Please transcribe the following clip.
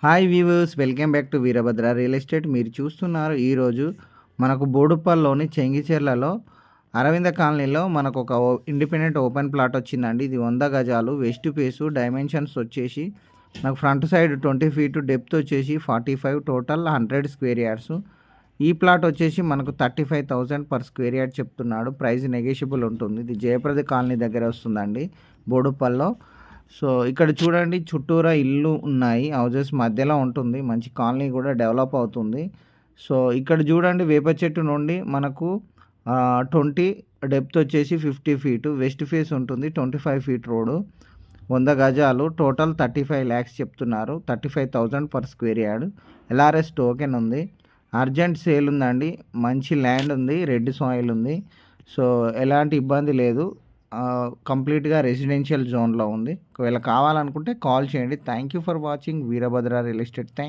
Hi viewers, welcome back to Veerabhadra real estate. మీరు చూస్తున్నారు ఈరోజు మనకు బోడుప్పల్లోని చెంగిచెర్లలో అరవింద కాలనీలో మనకు ఒక ఇండిపెండెంట్ ఓపెన్ ప్లాట్ వచ్చిందండి. ఇది 100 గజాలు, వెస్ట్ ఫేసు, డైమెన్షన్స్ వచ్చేసి నాకు ఫ్రంట్ సైడ్ 20 ఫీట్, డెప్త్ వచ్చేసి 45, టోటల్ 100 స్క్వేర్ యార్డ్స్. ఈ ప్లాట్ వచ్చేసి మనకు 35,000 పర్ స్క్వేర్ యార్డ్ చెప్తున్నాడు. ప్రైస్ నెగోషియబుల్ ఉంటుంది. ఇది జయప్రద కాలనీ దగ్గర వస్తుందండి బోడుప్పల్లో. సో ఇక్కడ చూడండి, చుట్టూరా ఇల్లు ఉన్నాయి, హౌజెస్ మధ్యలో ఉంటుంది, మంచి కాలనీ కూడా డెవలప్ అవుతుంది. సో ఇక్కడ చూడండి, వేప చెట్టు నుండి మనకు 20, డెప్త్ వచ్చేసి 50 ఫీటు, వెస్ట్ ఫేస్ ఉంటుంది, 25 ఫీట్ రోడ్డు, 100 గజాలు, టోటల్ 35 lakhs చెప్తున్నారు. 35,000 per square yard. LRS token ఉంది. అర్జెంట్ సేల్ ఉందండి. మంచి ల్యాండ్ ఉంది, రెడ్ సాయిల్ ఉంది. సో ఎలాంటి ఇబ్బంది లేదు. కంప్లీట్గా రెసిడెన్షియల్ జోన్లో ఉంది. ఒకవేళ కావాలనుకుంటే కాల్ చేయండి. Thank you for watching Veerabhadra real estate. Thank